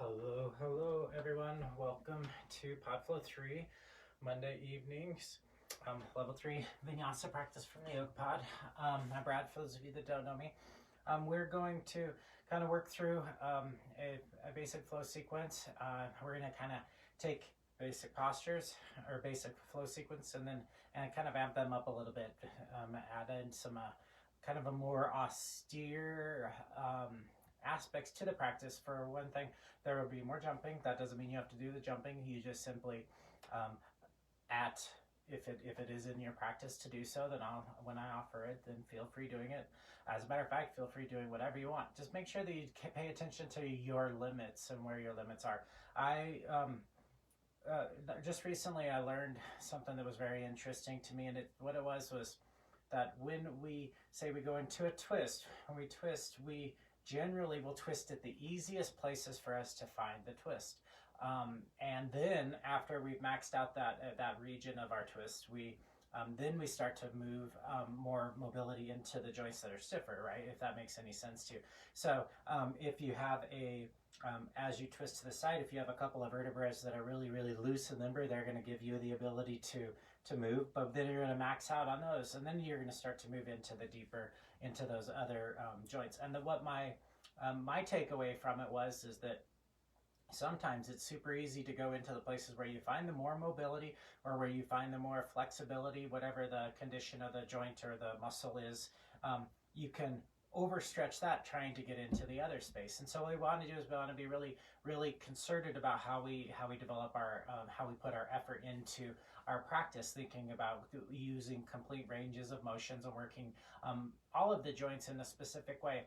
Hello everyone. Welcome to podFlow3 Monday evenings. Level 3 Vinyasa practice from the YogaPod. I'm Brad, for those of you that don't know me. We're going to kind of work through a basic flow sequence. We're going to kind of take basic postures or basic flow sequence and kind of amp them up a little bit. Add in some kind of a more austere aspects to the practice. For one thing, there will be more jumping. That doesn't mean you have to do the jumping. You just simply if it is in your practice to do so, then when I offer it, then feel free doing it. As a matter of fact, feel free doing whatever you want. Just make sure that you pay attention to your limits and where your limits are. Just recently I learned something that was very interesting to me, and what it was that when we say we go into a twist, when we twist, we generally will twist at the easiest places for us to find the twist. And then after we've maxed out that region of our twist, then we start to move more mobility into the joints that are stiffer, right? If that makes any sense to you. So if you have as you twist to the side, if you have a couple of vertebrae that are really, really loose and limber, they're going to give you the ability to move, but then you're going to max out on those, and then you're going to start to move into those other joints. And what my takeaway from it is that sometimes it's super easy to go into the places where you find the more mobility or where you find the more flexibility, whatever the condition of the joint or the muscle is. You can overstretch that trying to get into the other space. And so what we want to do is we want to be really, really concerted about how we develop our how we put our effort into our practice, thinking about using complete ranges of motions and working all of the joints in a specific way.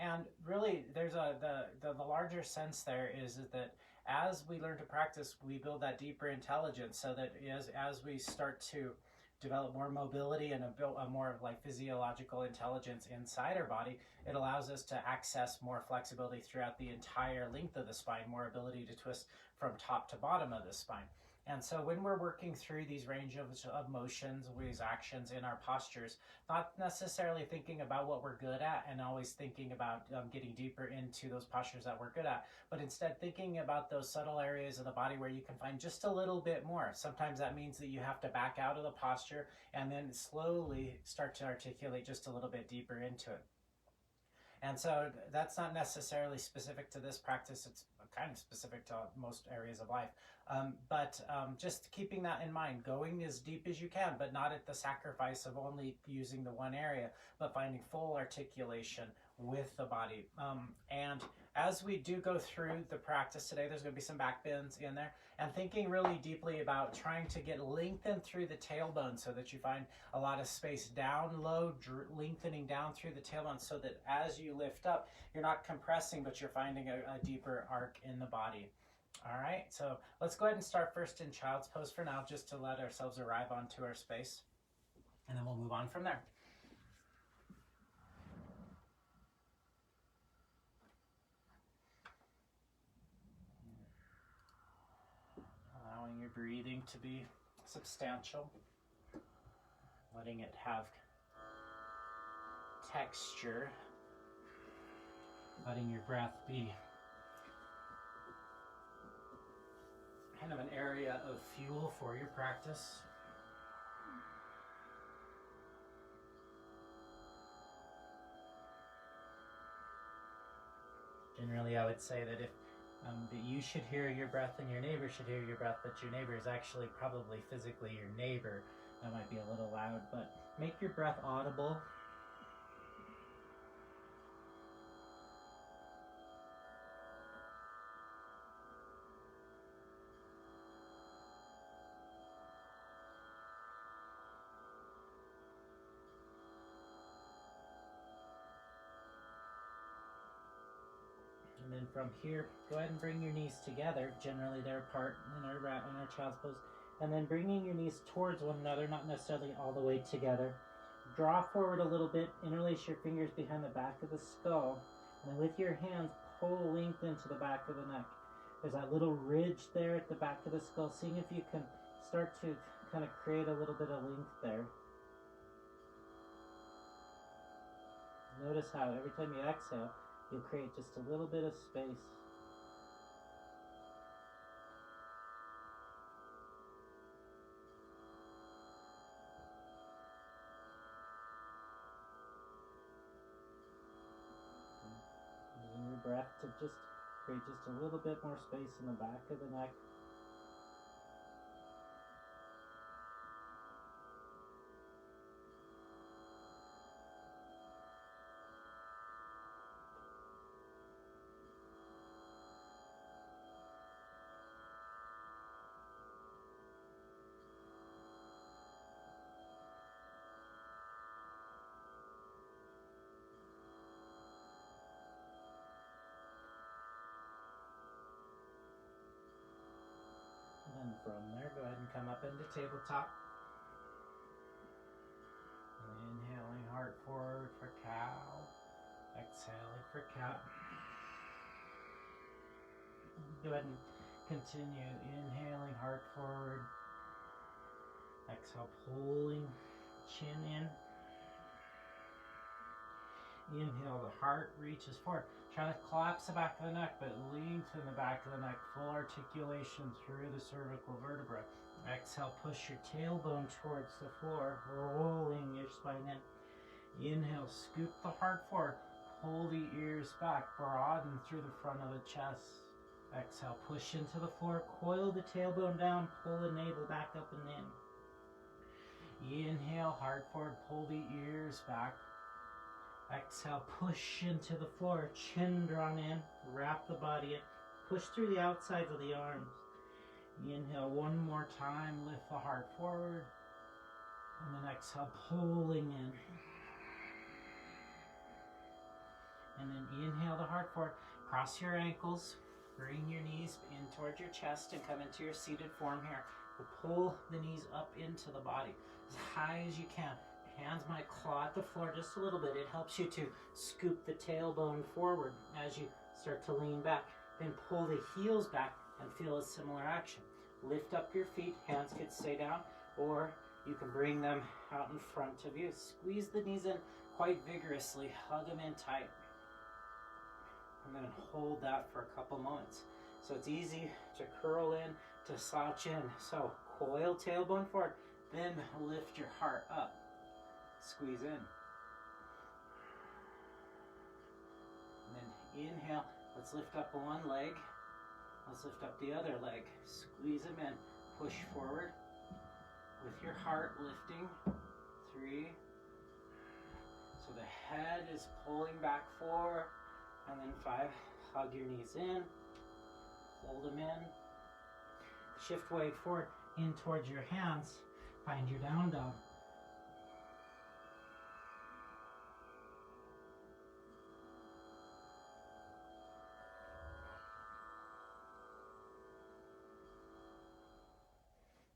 And really, there's the larger sense there is that as we learn to practice, we build that deeper intelligence, so that as we start to develop more mobility and a more like physiological intelligence inside our body, it allows us to access more flexibility throughout the entire length of the spine, more ability to twist from top to bottom of the spine. And so when we're working through these range of motions, these actions in our postures, not necessarily thinking about what we're good at and always thinking about getting deeper into those postures that we're good at, but instead thinking about those subtle areas of the body where you can find just a little bit more. Sometimes that means that you have to back out of the posture and then slowly start to articulate just a little bit deeper into it. And so that's not necessarily specific to this practice. It's kind of specific to most areas of life. But just keeping that in mind, going as deep as you can, but not at the sacrifice of only using the one area, but finding full articulation with the body. And as we do go through the practice today, there's going to be some back bends in there, and thinking really deeply about trying to get lengthened through the tailbone so that you find a lot of space down low, lengthening down through the tailbone, so that as you lift up, you're not compressing, but you're finding a deeper arc in the body. All right, so let's go ahead and start first in child's pose for now, just to let ourselves arrive onto our space, and then we'll move on from there. Allowing your breathing to be substantial, letting it have texture, letting your breath be kind of an area of fuel for your practice. Generally, I would say that that you should hear your breath and your neighbor should hear your breath, but your neighbor is actually probably physically your neighbor. That might be a little loud, but make your breath audible. And then from here, go ahead and bring your knees together. Generally they're apart in our child's pose. And then bringing your knees towards one another, not necessarily all the way together. Draw forward a little bit, interlace your fingers behind the back of the skull, and then with your hands, pull length into the back of the neck. There's that little ridge there at the back of the skull, seeing if you can start to kind of create a little bit of length there. Notice how every time you exhale, you'll create just a little bit of space. breath to just create just a little bit more space in the back of the neck. And from there, go ahead and come up into tabletop. Inhaling heart forward for cow. Exhaling for cat. Go ahead and continue inhaling heart forward. Exhale, pulling chin in. Inhale, the heart reaches forward. Try to collapse the back of the neck, but lengthen the back of the neck. Full articulation through the cervical vertebra. Exhale, push your tailbone towards the floor, rolling your spine in. Inhale, scoop the heart forward. Pull the ears back, broaden through the front of the chest. Exhale, push into the floor, coil the tailbone down, pull the navel back up and in. Inhale, heart forward, pull the ears back. Exhale, push into the floor, chin drawn in, wrap the body in, push through the outsides of the arms. Inhale one more time, lift the heart forward, and then exhale, pulling in. And then inhale the heart forward, cross your ankles, bring your knees in towards your chest and come into your seated form here. Pull the knees up into the body as high as you can. Hands might claw at the floor just a little bit. It helps you to scoop the tailbone forward as you start to lean back. Then pull the heels back and feel a similar action. Lift up your feet, hands can stay down, or you can bring them out in front of you. Squeeze the knees in quite vigorously, hug them in tight. And then hold that for a couple moments. So it's easy to curl in, to slouch in. So coil tailbone forward, then lift your heart up. Squeeze in. And then inhale. Let's lift up one leg. Let's lift up the other leg. Squeeze them in. Push forward with your heart lifting. 3. So the head is pulling back 4. And then 5. Hug your knees in. Hold them in. Shift weight forward in towards your hands. Find your down dog.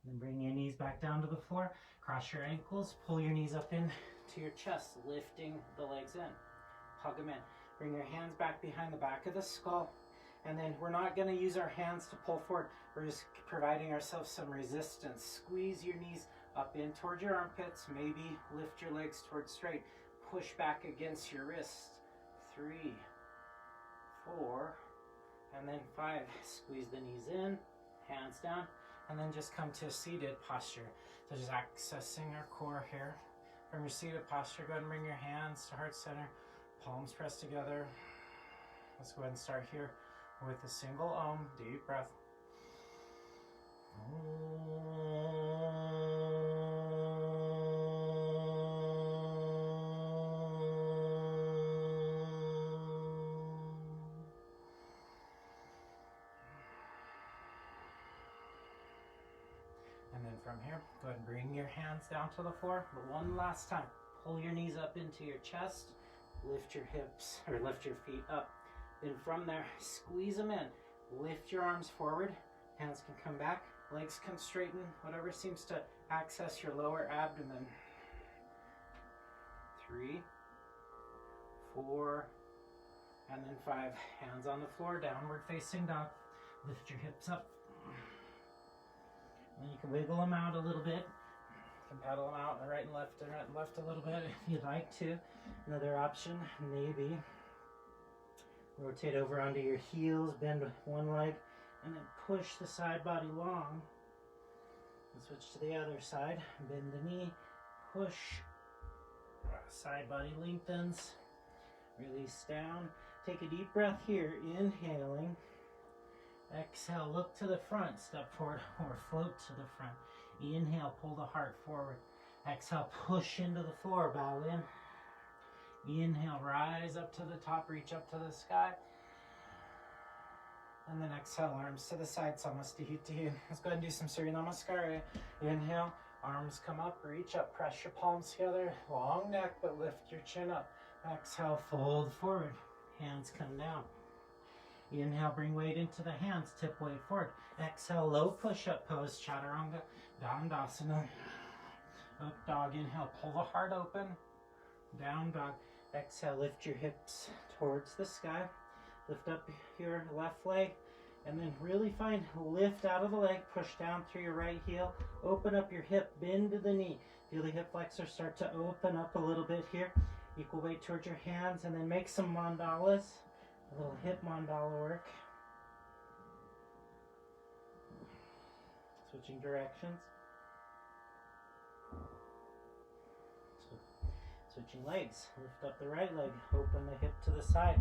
Then bring your knees back down to the floor. Cross your ankles. Pull your knees up in to your chest, lifting the legs in. Hug them in. Bring your hands back behind the back of the skull. And then we're not going to use our hands to pull forward. We're just providing ourselves some resistance. Squeeze your knees up in towards your armpits. Maybe lift your legs towards straight. Push back against your wrists. 3, 4, and then 5. Squeeze the knees in, hands down. And then just come to a seated posture. So just accessing our core here. From your seated posture, go ahead and bring your hands to heart center. Palms pressed together. Let's go ahead and start here with a single Om. Deep breath. And then from here, go ahead and bring your hands down to the floor. But one last time, pull your knees up into your chest, lift your hips, or lift your feet up. Then from there, squeeze them in. Lift your arms forward, hands can come back, legs can straighten, whatever seems to access your lower abdomen. 3, 4, and then 5. Hands on the floor, downward facing dog. Lift your hips up. And you can wiggle them out a little bit. You can pedal them out right and left a little bit if you'd like to. Another option, maybe rotate over onto your heels, bend one leg, and then push the side body long. And switch to the other side. Bend the knee, push, side body lengthens, release down. Take a deep breath here, inhaling. Exhale, look to the front, step forward or float to the front. Inhale, pull the heart forward. Exhale, push into the floor, bow in. Inhale, rise up to the top, reach up to the sky. And then exhale, arms to the side, Samastihiti. Let's go ahead and do some Surya Namaskar. Inhale, arms come up, reach up, press your palms together. Long neck, but lift your chin up. Exhale, fold forward, hands come down. Inhale, bring weight into the hands, tip weight forward. Exhale, low push-up pose, Chaturanga, Dandasana. Up dog, inhale, pull the heart open. Down dog. Exhale, lift your hips towards the sky. Lift up your left leg. And then really find lift out of the leg, push down through your right heel. Open up your hip, bend to the knee. Feel the hip flexor start to open up a little bit here. Equal weight towards your hands, and then make some mandalas. A little hip mandala work. Switching directions. Switching legs. Lift up the right leg. Open the hip to the side.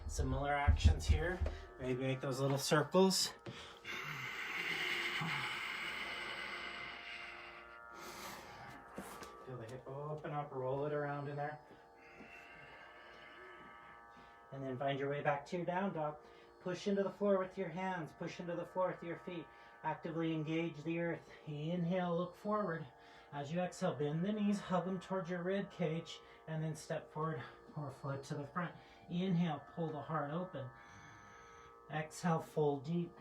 Similar actions here. Maybe make those little circles. Feel the hip open up. Roll it around in there. And then find your way back to your down dog. Push into the floor with your hands. Push into the floor with your feet. Actively engage the earth. Inhale, look forward. As you exhale, bend the knees, hug them towards your rib cage, and then step forward or float to the front. Inhale, pull the heart open. Exhale, fold deep.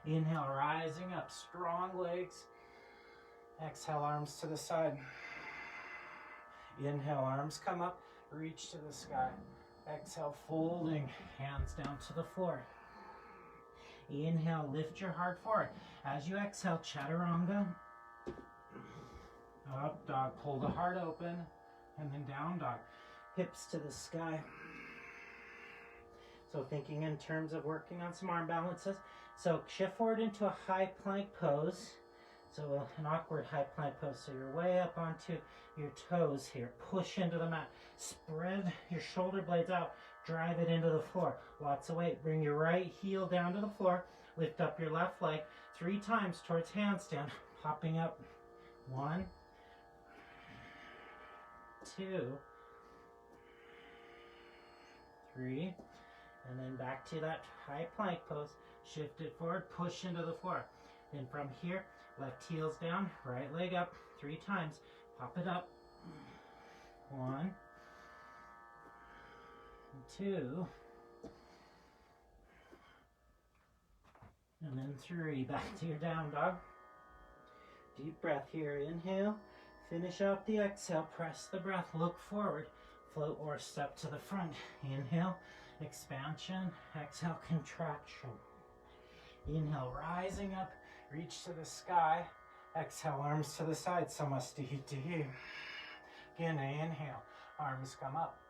Inhale, rising up, strong legs. Exhale, arms to the side. Inhale, arms come up. Reach to the sky. Exhale, folding, hands down to the floor. Inhale, lift your heart forward. As you exhale, Chaturanga. Up dog, pull the heart open. And then down dog, hips to the sky. So thinking in terms of working on some arm balances. So shift forward into a high plank pose. So an awkward high plank pose. So you're way up onto your toes here. Push into the mat. Spread your shoulder blades out. Drive it into the floor. Lots of weight. Bring your right heel down to the floor. Lift up your left leg 3 times towards handstand. Popping up. 1, 2, 3. And then back to that high plank pose. Shift it forward. Push into the floor. Then from here, left heel's down, right leg up 3 times. Pop it up. 1, 2, and then 3. Back to your down dog. Deep breath here. Inhale. Finish out the exhale. Press the breath. Look forward. Float or step to the front. Inhale. Expansion. Exhale. Contraction. Inhale. Rising up. Reach to the sky. Exhale, arms to the side. Samastihiti. Again, inhale. Arms come up.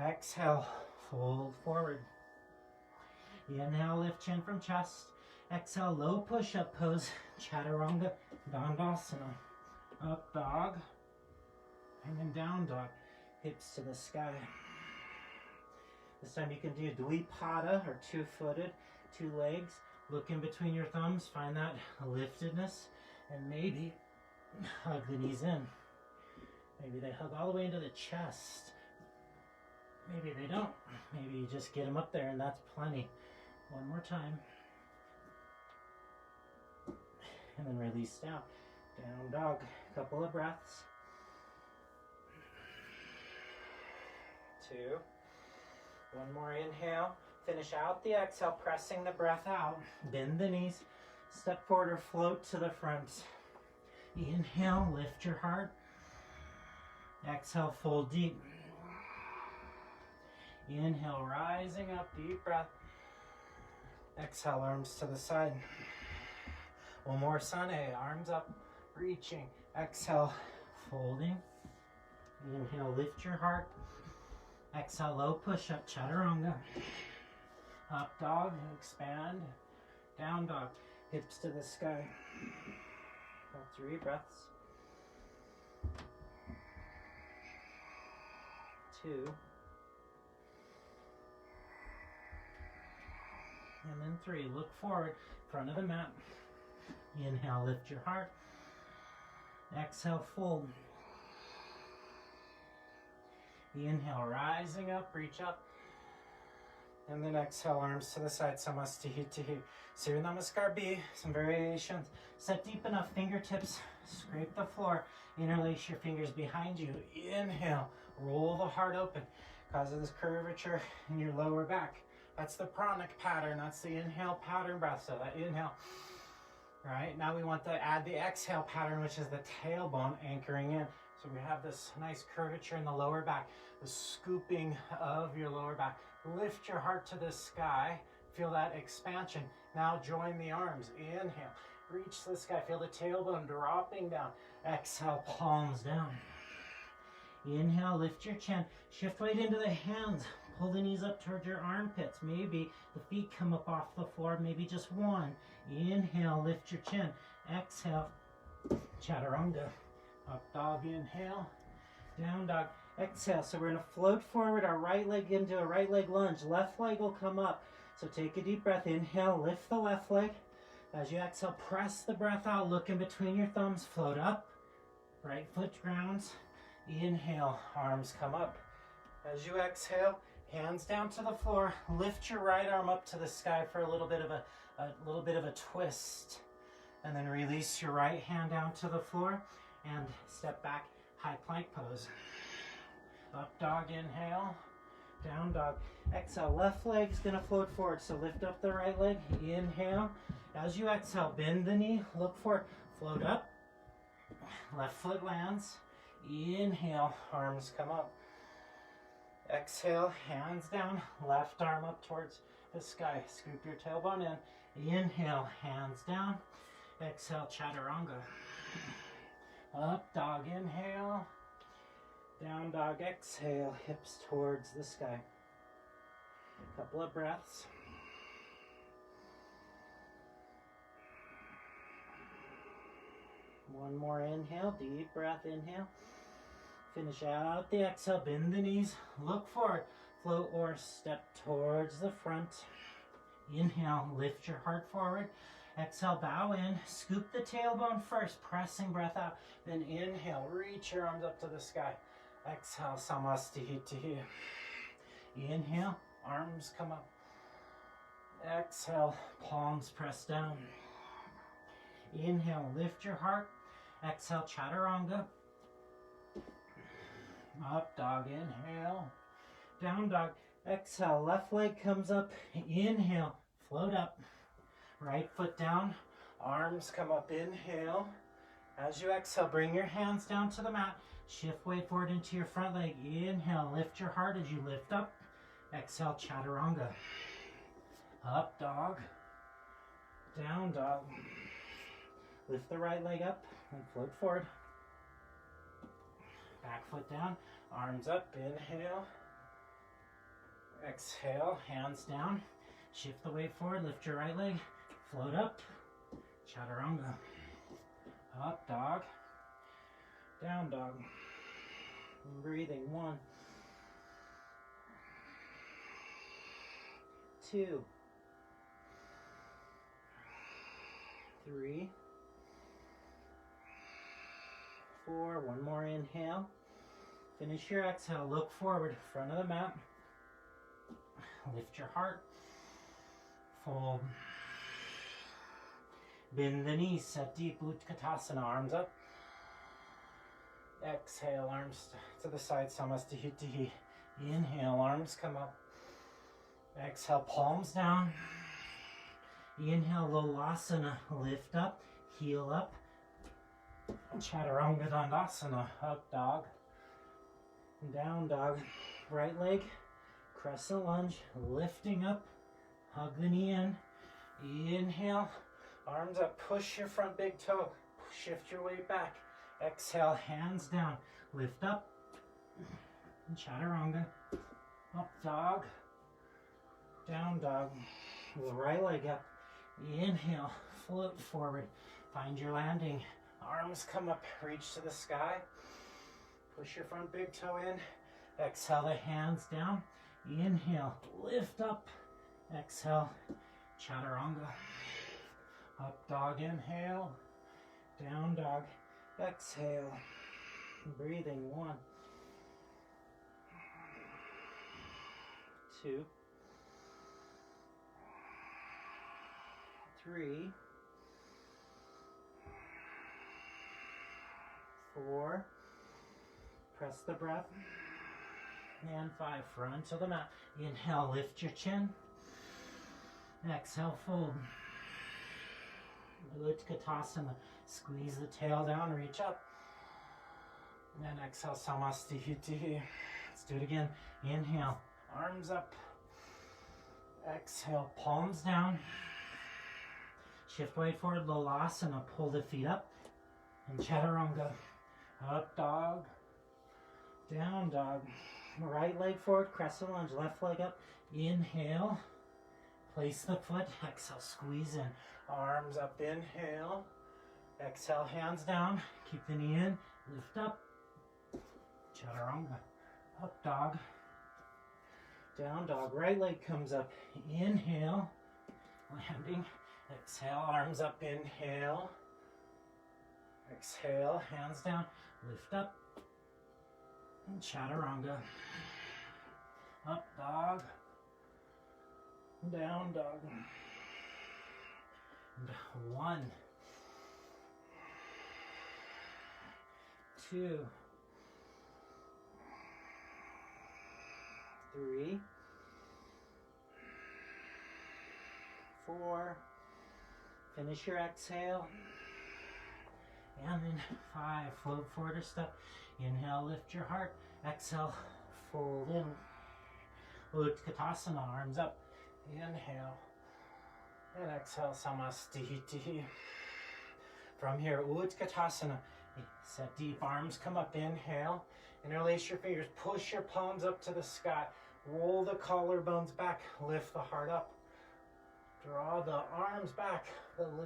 Exhale, fold forward. Inhale, lift chin from chest. Exhale, low push-up pose. Chaturanga Dandasana. Up dog. And then down dog. Hips to the sky. This time you can do Dvipada or 2-footed, 2 legs. Look in between your thumbs, find that liftedness, and maybe hug the knees in. Maybe they hug all the way into the chest. Maybe they don't. Maybe you just get them up there and that's plenty. One more time. And then release down. Down dog. Couple of breaths. 2. One more inhale. Finish out the exhale, pressing the breath out. Bend the knees. Step forward or float to the front. Inhale, lift your heart. Exhale, fold deep. Inhale, rising up, deep breath. Exhale, arms to the side. One more Sane, arms up, reaching. Exhale, folding. Inhale, lift your heart. Exhale, low push-up, Chaturanga. Up dog, expand. Down dog, hips to the sky. 3 breaths. 2. And then 3, look forward, front of the mat. Inhale, lift your heart. Exhale, fold. Inhale, rising up, reach up. And then exhale, arms to the side, Samasthi Tihi. Surya Namaskar B, some variations. Set deep enough, fingertips, scrape the floor. Interlace your fingers behind you. Inhale, roll the heart open. Causes this curvature in your lower back. That's the pranic pattern. That's the inhale pattern breath. So that inhale. All right, now we want to add the exhale pattern, which is the tailbone anchoring in. So we have this nice curvature in the lower back, the scooping of your lower back. Lift your heart to the sky. Feel that expansion. Now join the arms. Inhale, reach the sky. Feel the tailbone dropping down. Exhale, palms down. Inhale, lift your chin. Shift weight into the hands. Pull the knees up towards your armpits. Maybe the feet come up off the floor. Maybe just one. Inhale, lift your chin. Exhale, chaturanga. Up dog, inhale. Down dog, exhale. So we're going to float forward our right leg into a right leg lunge. Left leg will come up. So take a deep breath. Inhale, lift the left leg. As you exhale, press the breath out. Look in between your thumbs. Float up. Right foot grounds. Inhale, arms come up. As you exhale, hands down to the floor. Lift your right arm up to the sky for a little bit of a twist. And then release your right hand down to the floor and step back, high plank pose. Up dog, inhale. Down dog, exhale. Left leg's gonna float forward, so lift up the right leg. Inhale. As you exhale, bend the knee, look forward, float up. Left foot lands. Inhale, arms come up. Exhale, hands down, left arm up towards the sky. Scoop your tailbone in. Inhale, hands down. Exhale, chaturanga. Up dog, inhale. Down dog, exhale, hips towards the sky. A couple of breaths. One more inhale, deep breath, inhale. Finish out the exhale, bend the knees, look forward, float or step towards the front. Inhale, lift your heart forward. Exhale, bow in, scoop the tailbone first, pressing breath out. Then inhale, reach your arms up to the sky. Exhale, Samasthi. Inhale, arms come up. Exhale, palms press down. Inhale, lift your heart. Exhale, chaturanga. Up dog, inhale. Down dog, exhale, left leg comes up. Inhale, float up. Right foot down, arms come up, inhale. As you exhale, bring your hands down to the mat. Shift weight forward into your front leg. Inhale, lift your heart as you lift up. Exhale, chaturanga. Up dog. Down dog. Lift the right leg up and float forward. Back foot down, arms up, inhale. Exhale, hands down. Shift the weight forward, lift your right leg, float up. Chaturanga. Up dog. Down dog. And breathing. 1, 2, 3, 4. One more inhale. Finish your exhale. Look forward, front of the mat. Lift your heart. Fold. Bend the knees. Set deep. Utkatasana. Arms up. Exhale. Arms to the side. Samasthi. Inhale. Arms come up. Exhale. Palms down. Inhale. Lolasana. Lift up. Heel up. Chaturanga Dandasana. Up dog. Down dog. Right leg. Crescent lunge. Lifting up. Hug the knee in. Inhale. Arms up. Push your front big toe. Shift your weight back. Exhale. Hands down. Lift up. Chaturanga. Up dog. Down dog. The right leg up. Inhale. Float forward. Find your landing. Arms come up, reach to the sky. Push your front big toe in. Exhale the hands down. Inhale, lift up. Exhale, chaturanga. Up dog, inhale. Down dog, exhale. Breathing, 1, 2, 3, 4, press the breath, and 5, front to the mat. Inhale, lift your chin. Exhale, fold. Utkatasana, squeeze the tail down, reach up. And then exhale, Samastihiti. Let's do it again. Inhale, arms up. Exhale, palms down. Shift weight forward, Lolasana, pull the feet up. And chaturanga. Up dog, down dog. Right leg forward, crescent lunge, left leg up. Inhale, place the foot. Exhale, squeeze in. Arms up, inhale. Exhale, hands down. Keep the knee in, lift up. Chaturanga. Up dog, down dog. Right leg comes up. Inhale, landing. Exhale, arms up, inhale. Exhale, hands down, lift up. And chaturanga. Up dog, down dog. And 1, 2, 3, 4. Finish your exhale. And then 5, float forward or step. Inhale, lift your heart. Exhale, fold in. Utkatasana, arms up. Inhale. And exhale, Samastihiti. From here, Utkatasana. Set deep, arms come up. Inhale. Interlace your fingers. Push your palms up to the sky. Roll the collarbones back. Lift the heart up. Draw the arms back.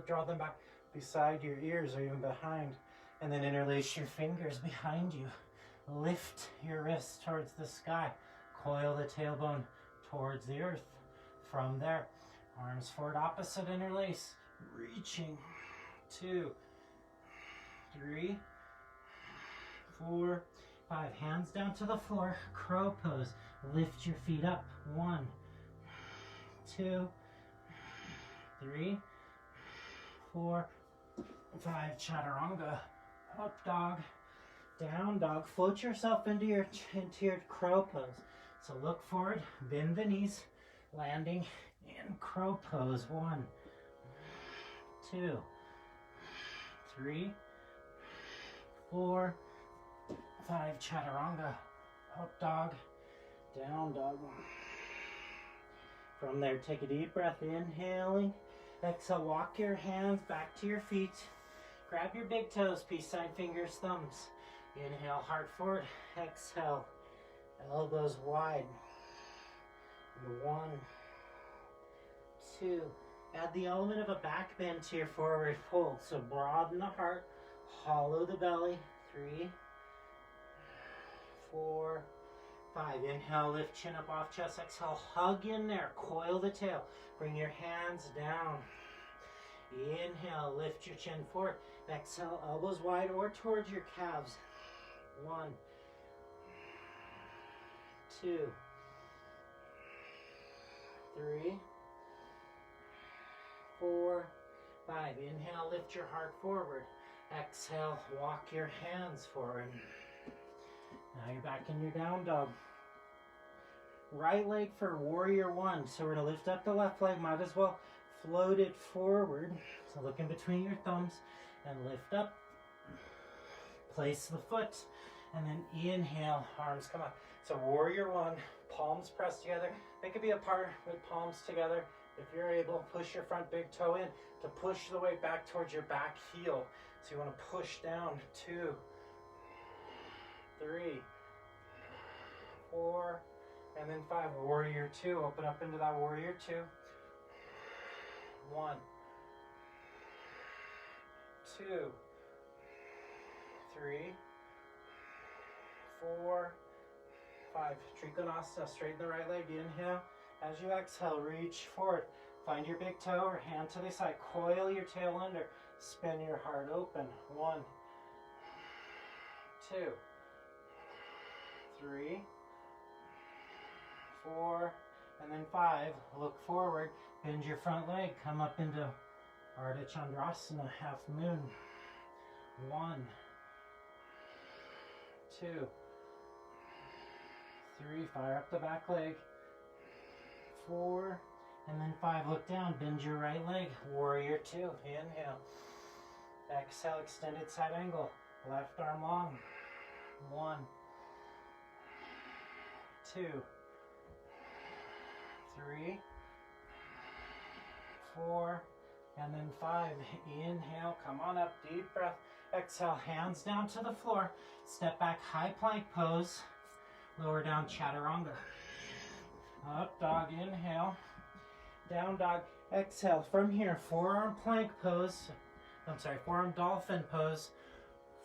Draw them back beside your ears or even behind. And then interlace your fingers behind you. Lift your wrists towards the sky. Coil the tailbone towards the earth. From there, arms forward, opposite, interlace. Reaching. 2, 3, 4, 5. Hands down to the floor. Crow pose. Lift your feet up. 1, 2, 3, 4, 5. Chaturanga. Up dog, down dog. Float yourself into your crow pose. So look forward, bend the knees, landing in crow pose. 1, 2, 3, 4, 5. Chaturanga. Up dog, down dog. From there, take a deep breath, inhaling. Exhale, walk your hands back to your feet. Grab your big toes, peace sign, fingers, thumbs. Inhale, heart forward. Exhale, elbows wide. 1, 2. Add the element of a back bend to your forward fold. So broaden the heart, hollow the belly. 3, 4, 5. Inhale, lift chin up off chest. Exhale, hug in there. Coil the tail. Bring your hands down. Inhale, lift your chin forward. Exhale, elbows wide or towards your calves. 1, 2, 3, 4, 5. Inhale, lift your heart forward. Exhale, walk your hands forward. Now you're back in your down dog. Right leg for warrior 1. So we're going to lift up the left leg. Might as well float it forward. So look in between your thumbs and lift up. Place the foot. And then inhale, arms come up. So warrior 1, palms pressed together. They could be apart with palms together. If you're able, push your front big toe in to push the weight back towards your back heel. So you want to push down. 2, 3, 4, and then 5. Warrior 2. Open up into that warrior 2. 1, 2, 3, 4, 5. Trikonasana. Straighten the right leg. Inhale. As you exhale, reach forward. Find your big toe or hand to the side. Coil your tail under. Spin your heart open. 1, 2, 3, 4, and then 5. Look forward. Bend your front leg. Come up into Ardha Chandrasana, half moon. 1, 2, 3. Fire up the back leg. 4, and then 5. Look down. Bend your right leg. Warrior 2. Inhale. Exhale. Extended side angle. Left arm long. 1, 2, 3, 4, and then 5. Inhale, come on up, deep breath. Exhale, hands down to the floor. Step back, high plank pose. Lower down, chaturanga. Up dog, inhale. Down dog, exhale. From here, forearm plank pose. Forearm dolphin pose.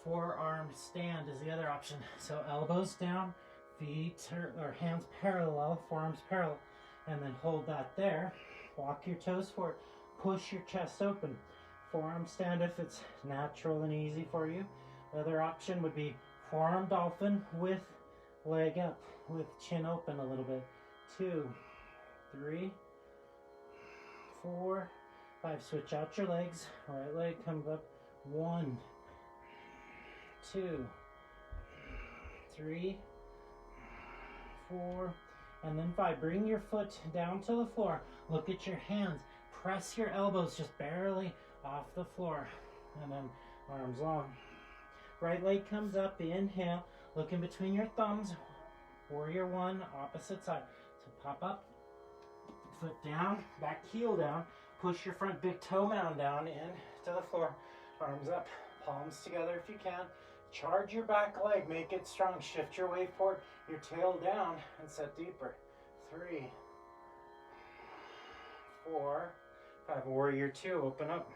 Forearm stand is the other option. So elbows down, feet or hands parallel, forearms parallel, and then hold that there. Walk your toes forward. Push your chest open. Forearm stand if it's natural and easy for you. The other option would be forearm dolphin with leg up, with chin open a little bit. 2, 3, 4, 5. Switch out your legs. Right leg comes up. 1, 2, 3, 4, and then 5. Bring your foot down to the floor. Look at your hands. Press your elbows just barely off the floor. And then arms long. Right leg comes up. Inhale. Look in between your thumbs. Warrior 1, opposite side. So pop up. Foot down. Back heel down. Push your front big toe mound down into the floor. Arms up. Palms together if you can. Charge your back leg, make it strong. Shift your weight forward, your tail down, and set deeper. 3, 4, 5. Warrior 2, open up.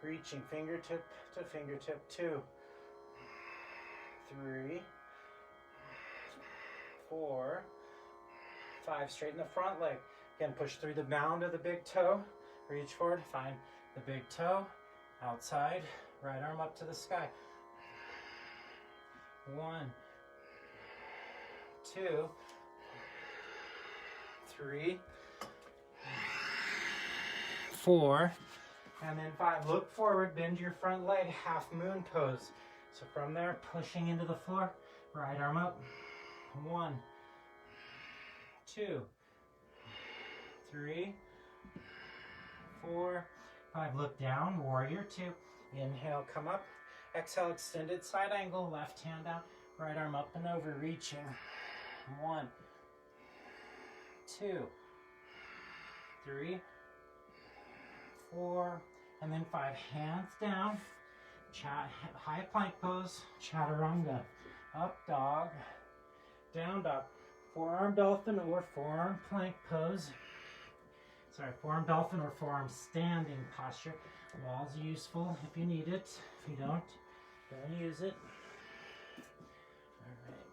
Reaching fingertip to fingertip. 2, 3, 4, 5. Straighten the front leg. Again, push through the mound of the big toe. Reach forward, find the big toe. Outside, right arm up to the sky. 1, 2, 3, 4, and then 5. Look forward, bend your front leg, half moon pose. So from there, pushing into the floor, right arm up. 1, 2, 3, 4, 5. Look down, warrior 2. Inhale, come up. Exhale, extended side angle, left hand out, right arm up and over, reaching. 1, 2, 3, 4, and then 5. Hands down, high plank pose, chaturanga. Up dog, down dog. Forearm dolphin or forearm plank pose. Forearm dolphin or forearm standing posture. Walls useful if you need it. If you don't use it. All right.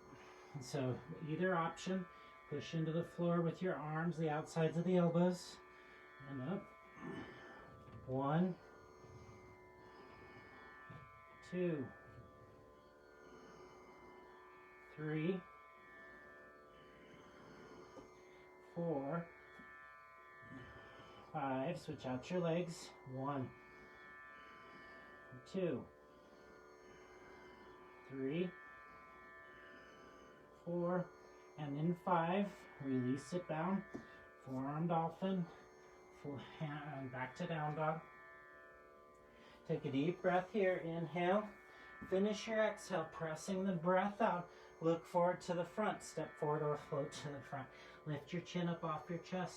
And so either option, push into the floor with your arms, the outsides of the elbows, and up. 1, 2, 3, 4, 5. Switch out your legs. 1, 2, 3, 4, and then 5. Release it down. Forearm dolphin. Full hand, back to down dog. Take a deep breath here. Inhale. Finish your exhale, pressing the breath out. Look forward to the front. Step forward or float to the front. Lift your chin up off your chest.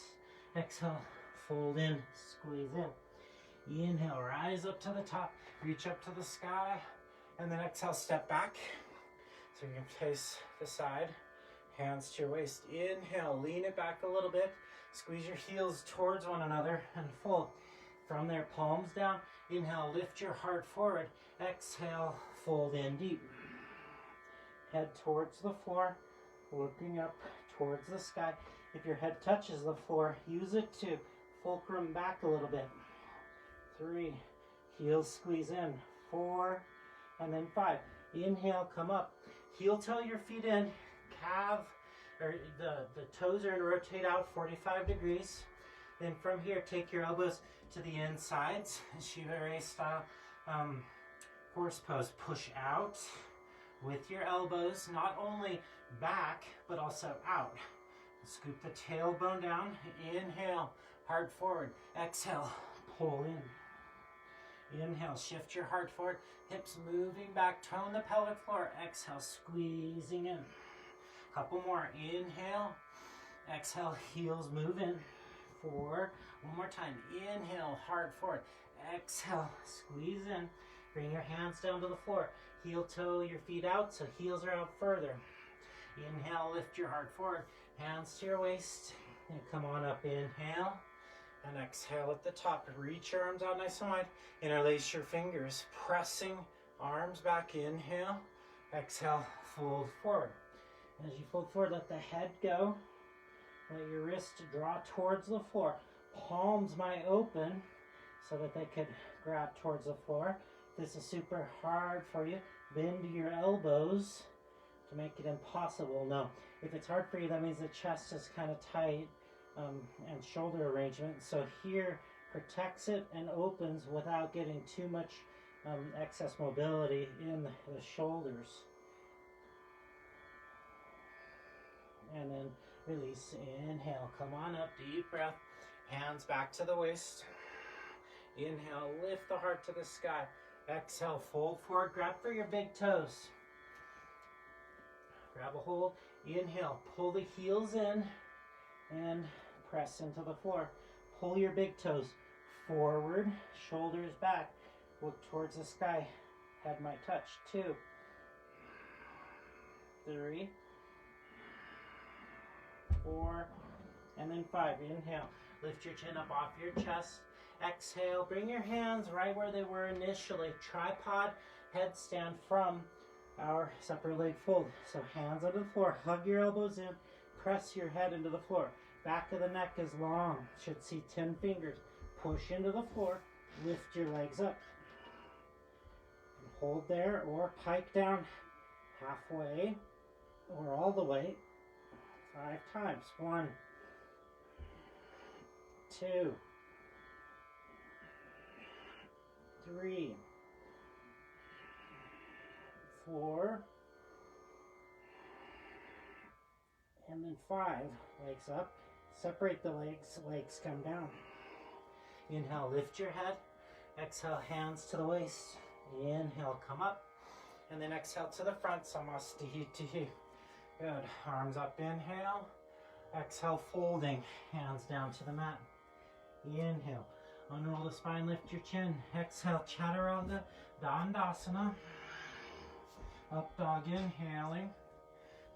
Exhale, fold in, squeeze in. Inhale, rise up to the top. Reach up to the sky. And then exhale, step back. So you can face the side. Hands to your waist. Inhale, lean it back a little bit. Squeeze your heels towards one another and fold. From there, palms down. Inhale, lift your heart forward. Exhale, fold in deep. Head towards the floor, looking up towards the sky. If your head touches the floor, use it to fulcrum back a little bit. 3, heels squeeze in. 4, and then 5. Inhale, come up. Heel toe your feet in. Calf, or the toes are going to rotate out 45 degrees. Then from here, take your elbows to the insides, Shiva style horse pose. Push out with your elbows, not only back, but also out. Scoop the tailbone down. Inhale, heart forward. Exhale, pull in. Inhale, shift your heart forward. Hips moving back, tone the pelvic floor. Exhale, squeezing in. Couple more. Inhale, exhale, heels move in. 4, one more time. Inhale, heart forward. Exhale, squeeze in. Bring your hands down to the floor. Heel toe your feet out so heels are out further. Inhale, lift your heart forward. Hands to your waist. And come on up. Inhale. And exhale at the top. Reach your arms out nice and wide. Interlace your fingers. Pressing arms back. Inhale. Exhale. Fold forward. As you fold forward, let the head go. Let your wrist draw towards the floor. Palms might open so that they could grab towards the floor. If this is super hard for you, bend your elbows to make it impossible. No, if it's hard for you, that means the chest is kind of tight and shoulder arrangement. So here protects it and opens without getting too much excess mobility in the shoulders. And then release. Inhale, come on up, deep breath. Hands back to the waist. Inhale, lift the heart to the sky. Exhale, fold forward, grab for your big toes. Grab a hold. Inhale, pull the heels in and press into the floor. Pull your big toes forward, shoulders back. Look towards the sky. Head might touch. 2, 3, 4, and then 5. Inhale, lift your chin up off your chest. Exhale, bring your hands right where they were initially. Tripod headstand from our separate leg fold. So hands under the floor, hug your elbows in, press your head into the floor. Back of the neck is long, should see 10 fingers. Push into the floor, lift your legs up. Hold there or pike down halfway or all the way. 5 times. 1, 2, 3, 4, and then 5. Legs up. Separate the legs come down. Inhale, lift your head. Exhale, hands to the waist. Inhale, come up. And then exhale to the front, Samastitihi. Good. Arms up, inhale. Exhale, folding. Hands down to the mat. Inhale. Unroll the spine, lift your chin. Exhale, Chaturanga, Dandasana. Up dog, inhaling.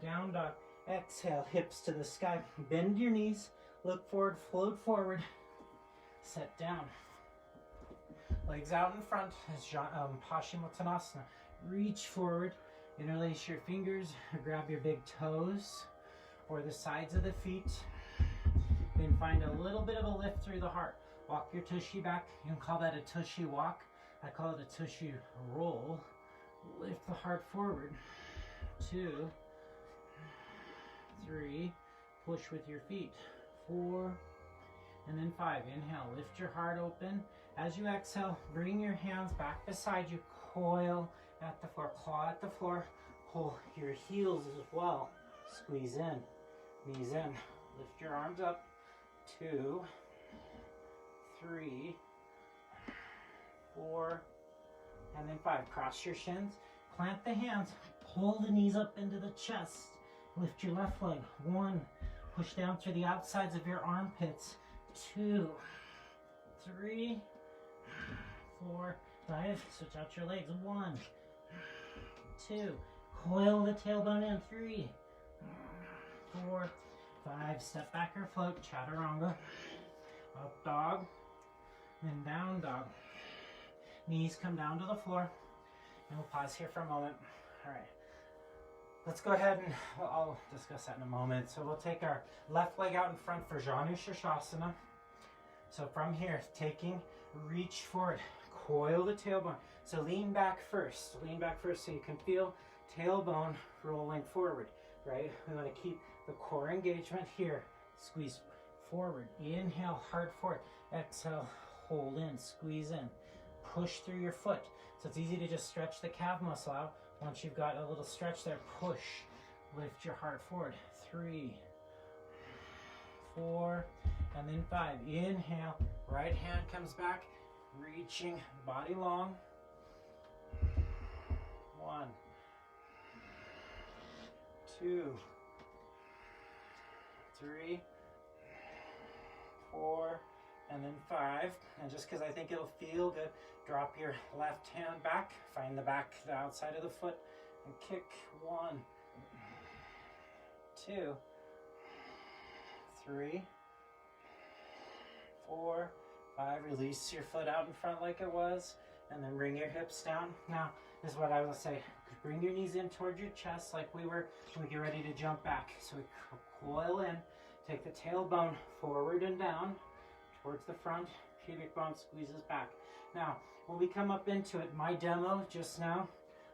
Down dog. Exhale, hips to the sky. Bend your knees. Look forward, float forward. Set down. Legs out in front is Paschimottanasana. Reach forward. Interlace your fingers. Grab your big toes or the sides of the feet. Then find a little bit of a lift through the heart. Walk your tushy back. You can call that a tushy walk. I call it a tushy roll. Lift the heart forward. 2, 3, push with your feet. 4, and then 5. Inhale, lift your heart open. As you exhale, bring your hands back beside you. Coil at the floor, claw at the floor. Pull your heels as well. Squeeze in, knees in. Lift your arms up. 2, 3, 4, and then 5. Cross your shins, plant the hands, pull the knees up into the chest. Lift your left leg. 1, push down through the outsides of your armpits. 2, 3, 4, 5. Switch out your legs. 1, 2, coil the tailbone in. 3, 4, 5. Step back or float. Chaturanga. Up dog. Then down dog. Knees come down to the floor. And we'll pause here for a moment. All right. Let's go ahead and I'll discuss that in a moment. So we'll take our left leg out in front for Janu Shirshasana. So from here, reach forward, coil the tailbone. So lean back first so you can feel tailbone rolling forward, right? We want to keep the core engagement here. Squeeze forward, inhale, hard forward. Exhale, hold in, squeeze in. Push through your foot. So it's easy to just stretch the calf muscle out. Once you've got a little stretch there, push. Lift your heart forward. 3, 4, and then 5. Inhale, right hand comes back, reaching body long. 1, 2, 3, 4, and then 5. And just because I think it'll feel good, drop your left hand back, find the outside of the foot, and kick. 1, 2, 3, 4, 5. Release your foot out in front like it was, and then bring your hips down. Now, this is what I will say. Bring your knees in towards your chest like we were when we get ready to jump back. So we coil in, take the tailbone forward and down towards the front, pubic bone squeezes back. Now, when we come up into it, my demo just now,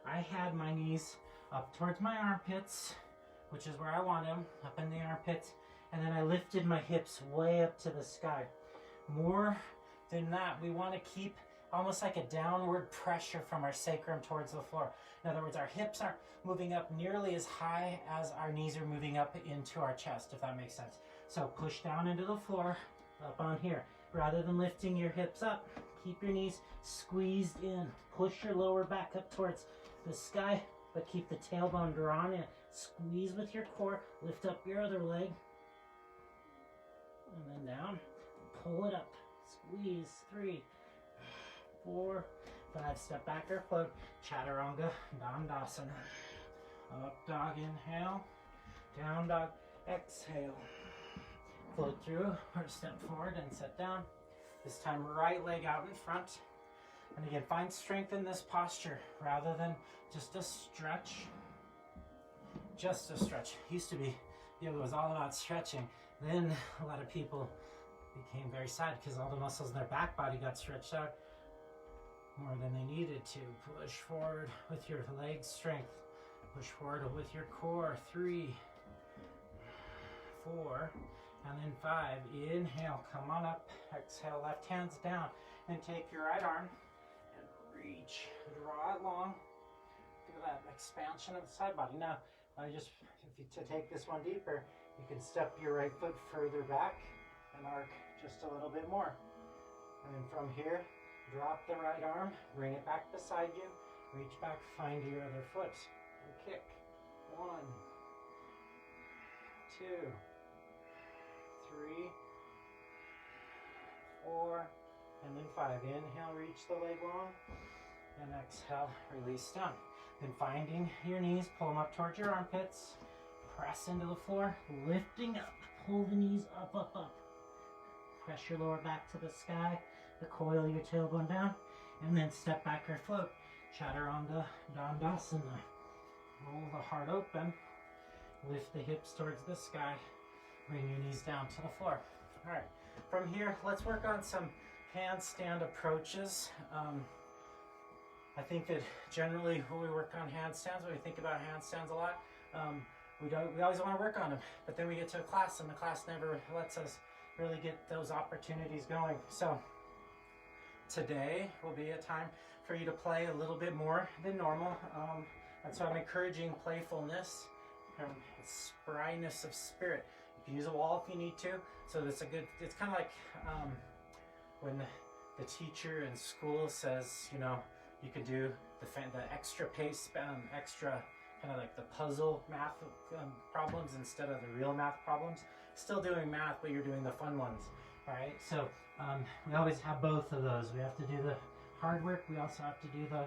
I had my knees up towards my armpits, which is where I want them, up in the armpits, and then I lifted my hips way up to the sky. More than that, we want to keep almost like a downward pressure from our sacrum towards the floor. In other words, our hips aren't moving up nearly as high as our knees are moving up into our chest, if that makes sense. So push down into the floor, up on here. Rather than lifting your hips up, keep your knees squeezed in. Push your lower back up towards the sky, but keep the tailbone drawn in. Squeeze with your core, lift up your other leg, and then down. Pull it up, squeeze. 3, 4, 5. Step back or float. Chaturanga Dandasana. Up dog, inhale. Down dog, exhale. Float through or step forward and sit down. This time right leg out in front. And again, find strength in this posture rather than just a stretch. Just a stretch. Used to be, yoga was all about stretching. Then a lot of people became very sad because all the muscles in their back body got stretched out more than they needed to. Push forward with your leg strength. Push forward with your core. 3, 4, and then 5. Inhale, come on up. Exhale, left hand's down. And take your right arm and reach. Draw it long. Feel that expansion of the side body. Now, to take this one deeper, you can step your right foot further back and arc just a little bit more. And then from here, drop the right arm, bring it back beside you, reach back, find your other foot, and kick. 1, 2, 3, 4, and then 5. Inhale, reach the leg long, and exhale, release down. Then finding your knees, pull them up towards your armpits, press into the floor, lifting up, pull the knees up, up, up. Press your lower back to the sky, coil your tailbone down, and then step back or float. Chaturanga Dandasana. Roll the heart open, lift the hips towards the sky, bring your knees down to the floor. All right, from here, let's work on some handstand approaches. I think that generally when we work on handstands, when we think about handstands a lot, we always want to work on them, but then we get to a class and the class never lets us really get those opportunities going. So today will be a time for you to play a little bit more than normal. And so I'm encouraging playfulness and spryness of spirit. You can use a wall if you need to. So it's kind of like when the teacher in school says, you know, you could do the extra pace, extra kind of like the puzzle math problems instead of the real math problems. Still doing math, but you're doing the fun ones. All right, so we always have both of those. We have to do the hard work. We also have to do the,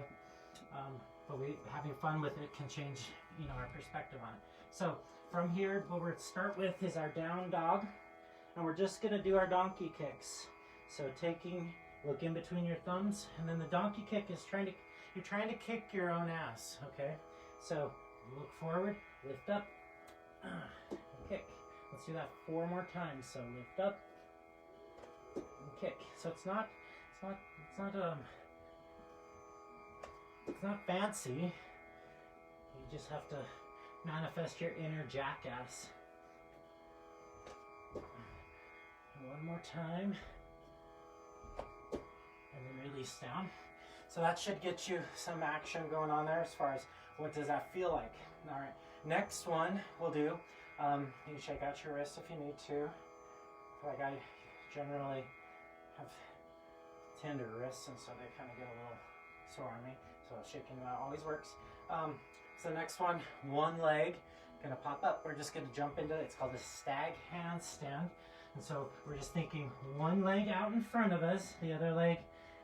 but having fun with it can change, you know, our perspective on it. So from here, what we're start with is our down dog, and we're just gonna do our donkey kicks. So look in between your thumbs, and then the donkey kick is you're trying to kick your own ass. Okay, so look forward, lift up, kick. Let's do that 4 more times. So lift up, and kick. So it's not fancy. You just have to manifest your inner jackass. And one more time. And then release down. So that should get you some action going on there as far as what does that feel like. All right, next one we'll do, you shake out your wrists if you need to. I feel like I generally have tender wrists, and so they kind of get a little sore on me. So shaking them out always works. So next one leg, gonna pop up. We're just gonna jump into it. It's called a stag handstand. And so we're just thinking one leg out in front of us, the other leg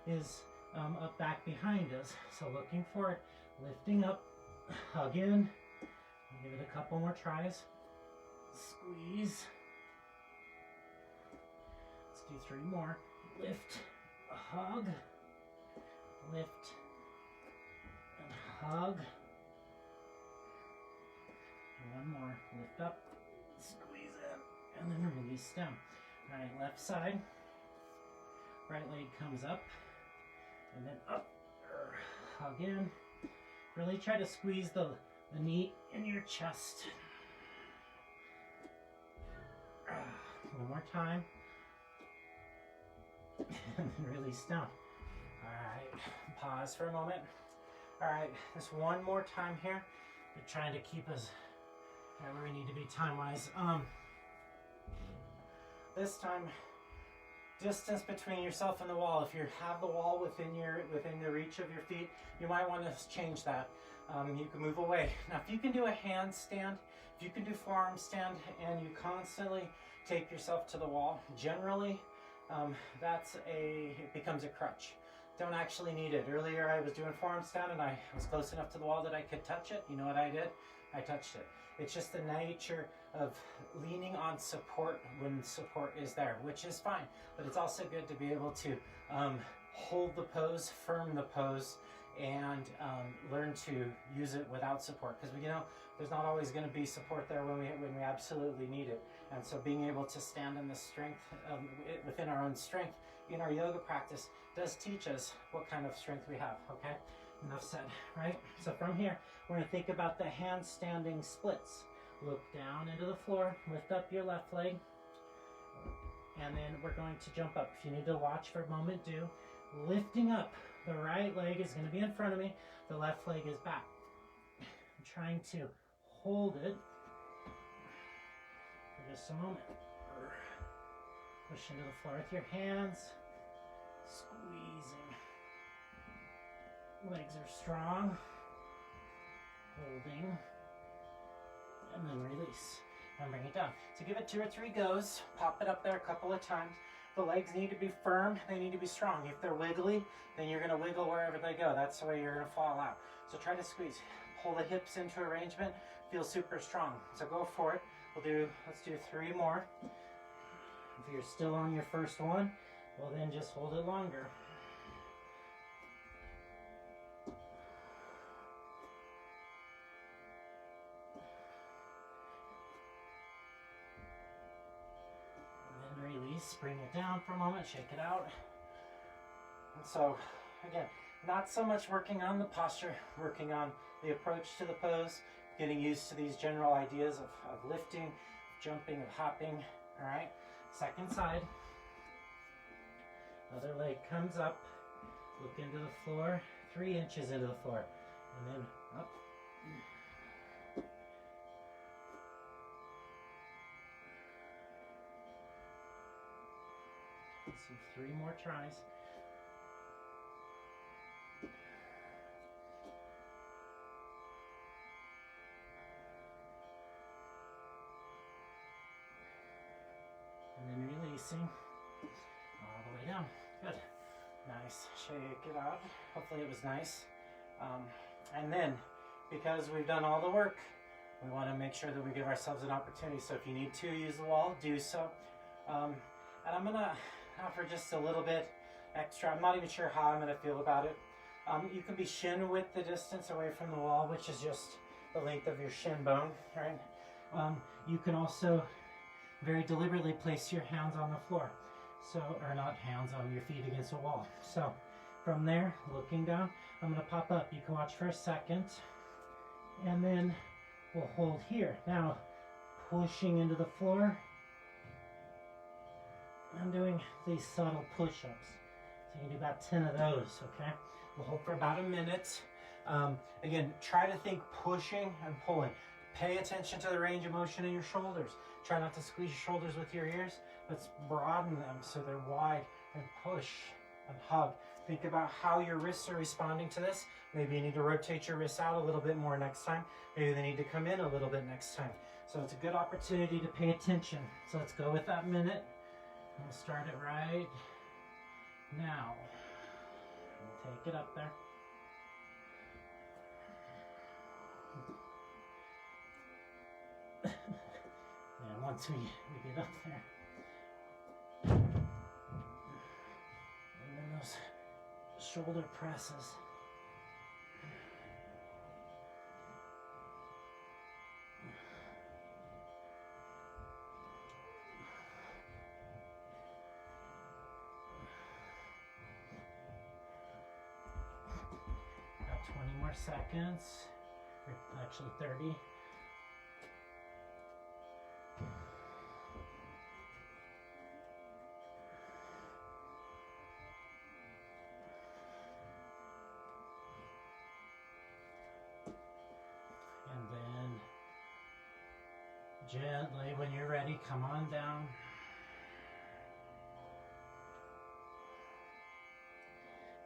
is up back behind us. So looking for it, lifting up, hug in. Give it a couple more tries. Squeeze. Let's do 3 more. Lift, hug, lift, and hug. And one more. Lift up, squeeze in, and then release down. All right, left side. Right leg comes up, and then up. Hug in. Really try to squeeze the knee in your chest. One more time. And then release down. Alright, pause for a moment. Alright, just one more time here. We're trying to keep us right where we need to be time-wise. This time, distance between yourself and the wall. If you have the wall within the reach of your feet, you might want to change that. You can move away. Now, if you can do a handstand, if you can do forearm stand, and you constantly take yourself to the wall, generally, it becomes a crutch. Don't actually need it. Earlier, I was doing forearm stand, and I was close enough to the wall that I could touch it. You know what I did? I touched it. It's just the nature of leaning on support when support is there, which is fine. But it's also good to be able to hold the pose, firm the pose, and learn to use it without support. Because there's not always going to be support there when we absolutely need it. And so being able to stand in the strength within our own strength in our yoga practice does teach us what kind of strength we have. Okay, enough said. Right. So from here, we're going to think about the handstanding splits. Look down into the floor, lift up your left leg, and then we're going to jump up. If you need to watch for a moment, do. Lifting up, the right leg is going to be in front of me, the left leg is back. I'm trying to hold it for just a moment. Push into the floor with your hands, squeezing. Legs are strong, holding. And then release and bring it down. So give it 2 or 3 goes. Pop it up there a couple of times. The legs need to be firm. They need to be strong. If they're wiggly, then you're going to wiggle wherever they go. That's the way you're going to fall out. So try to squeeze. Pull the hips into arrangement. Feel super strong. So go for it. Let's do 3 more. If you're still on your first one, well then just hold it longer. Release, bring it down for a moment, shake it out. And so, again, not so much working on the posture, working on the approach to the pose, getting used to these general ideas of lifting, jumping, of hopping. All right, second side. Other leg comes up, look into the floor, 3 inches into the floor, and then up. Let's do 3 more tries. And then releasing all the way down. Good. Nice. Shake it out. Hopefully it was nice. And then, because we've done all the work, we want to make sure that we give ourselves an opportunity. So if you need to use the wall, do so. And I'm going to offer just a little bit extra. I'm not even sure how I'm going to feel about it. You can be shin width the distance away from the wall, which is just the length of your shin bone, right? You can also very deliberately place your hands on the floor. So, or not hands on your feet against a wall. So from there, looking down, I'm going to pop up. You can watch for a second, and then we'll hold here. Now, pushing into the floor. I'm doing these subtle push-ups. So you can do about 10 of those, okay? We'll hold for about a minute. Again, try to think pushing and pulling. Pay attention to the range of motion in your shoulders. Try not to squeeze your shoulders with your ears. Let's broaden them so they're wide, and push and hug. Think about how your wrists are responding to this. Maybe you need to rotate your wrists out a little bit more next time. Maybe they need to come in a little bit next time. So it's a good opportunity to pay attention. So let's go with that minute. We'll start it right now. We'll take it up there. And once we get up there, and then those shoulder presses. Got 20 more seconds, or actually 30. Gently, when you're ready, come on down.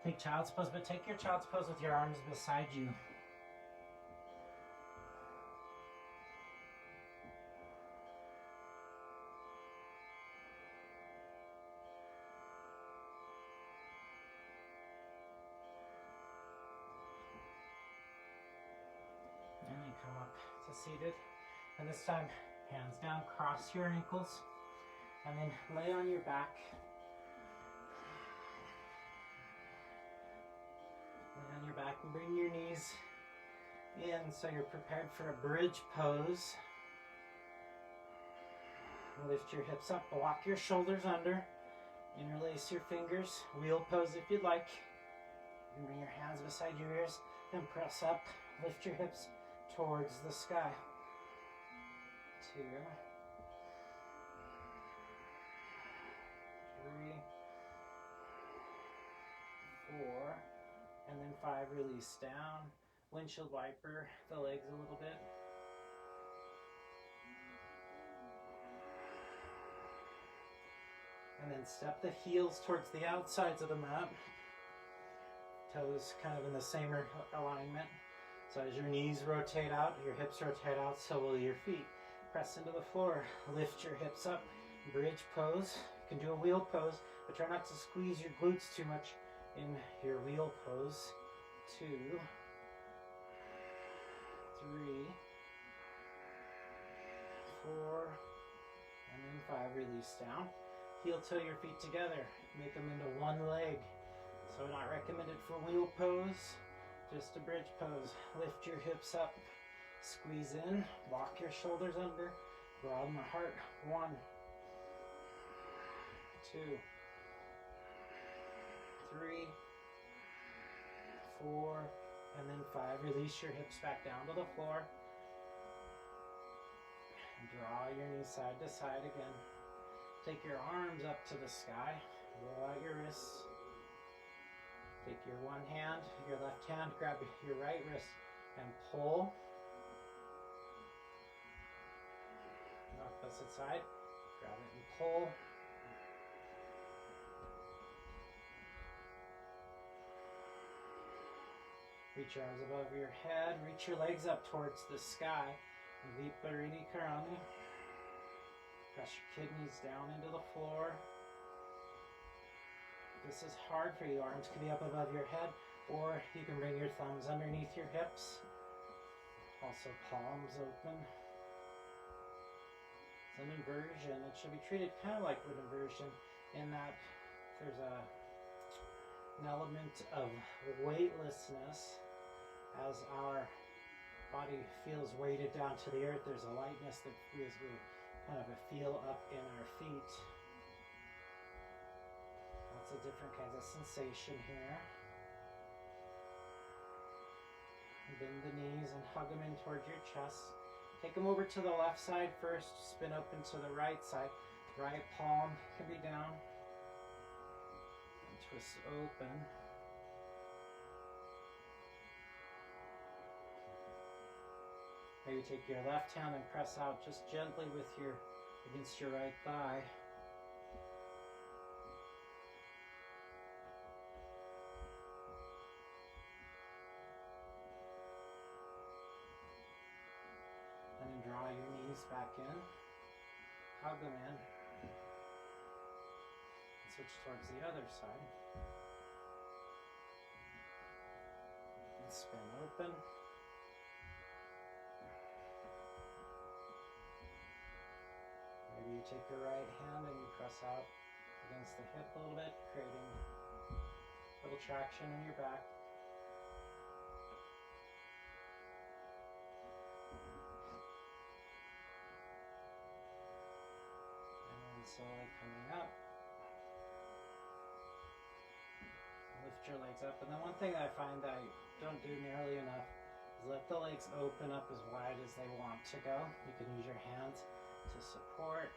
Take child's pose, but take your child's pose with your arms beside you. And then come up to seated. And this time, hands down, cross your ankles, and then lay on your back. Lay on your back and bring your knees in so you're prepared for a bridge pose. Lift your hips up, walk your shoulders under, interlace your fingers, wheel pose if you'd like. You can bring your hands beside your ears and press up, lift your hips towards the sky. 2, 3, 4, and then 5, release down. Windshield wiper the legs a little bit. And then step the heels towards the outsides of the mat. Toes kind of in the same alignment. So as your knees rotate out, your hips rotate out, so will your feet. Press into the floor, lift your hips up, bridge pose. You can do a wheel pose, but try not to squeeze your glutes too much in your wheel pose. 2, 3, 4, and then 5, release down. Heel toe your feet together, make them into one leg. So not recommended for wheel pose, just a bridge pose. Lift your hips up. Squeeze in, walk your shoulders under, broaden the heart. 1, 2, 3, 4, and then 5. Release your hips back down to the floor. Draw your knees side to side again. Take your arms up to the sky. Roll out your wrists. Take your one hand, your left hand, grab your right wrist and pull. Opposite side, grab it and pull. Reach your arms above your head, reach your legs up towards the sky. Vipariti Karani. Press your kidneys down into the floor. If this is hard for you, arms can be up above your head, or you can bring your thumbs underneath your hips. Also palms open. An inversion. It should be treated kind of like an inversion in that there's an element of weightlessness as our body feels weighted down to the earth. There's a lightness that we kind of feel up in our feet. Lots of different kinds of sensation here. Bend the knees and hug them in towards your chest. Take them over to the left side first. Spin open to the right side. Right palm can be down. And twist open. Maybe take your left hand and press out just gently against your right thigh. And then draw your knees back in. Hug them in. And switch towards the other side. And spin open. Maybe you take your right hand and you press out against the hip a little bit, creating a little traction in your back. And then slowly coming up. Lift your legs up. And then one thing that I find that I don't do nearly enough is let the legs open up as wide as they want to go. You can use your hands to support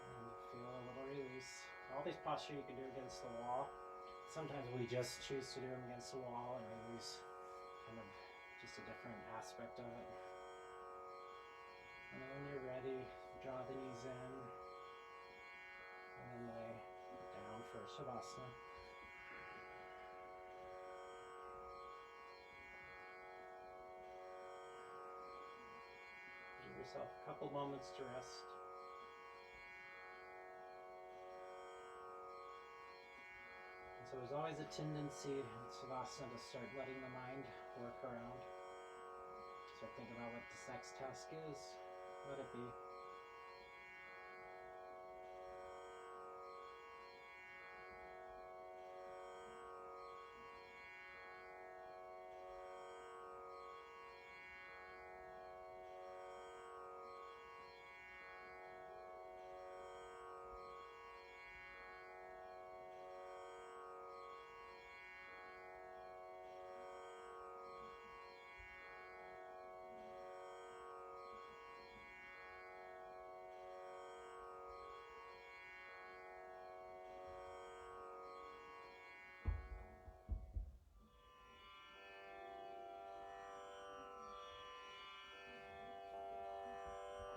and feel a little release. All these postures you can do against the wall. Sometimes we just choose to do them against the wall and we lose kind of just a different aspect of it. And then when you're ready, draw the knees in and then lay down for Shavasana. Yourself a couple moments to rest. And so there's always a tendency in Savasana to start letting the mind work around. Start thinking about what this next task is. Let it be.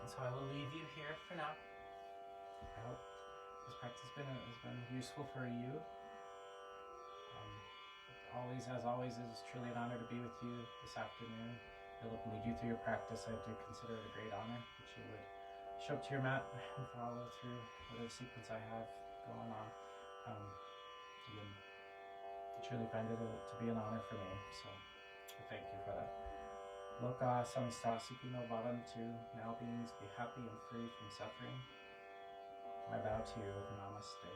So I will leave you here for now. I hope this practice has been useful for you. As always, it is truly an honor to be with you this afternoon. I'll lead you through your practice. I do consider it a great honor that you would show up to your mat and follow through whatever sequence I have going on. Again, I truly find it to be an honor for me, so I thank you for that. Loka samasta sukhino bhavantu. Now beings be happy and free from suffering. I bow to you with namaste.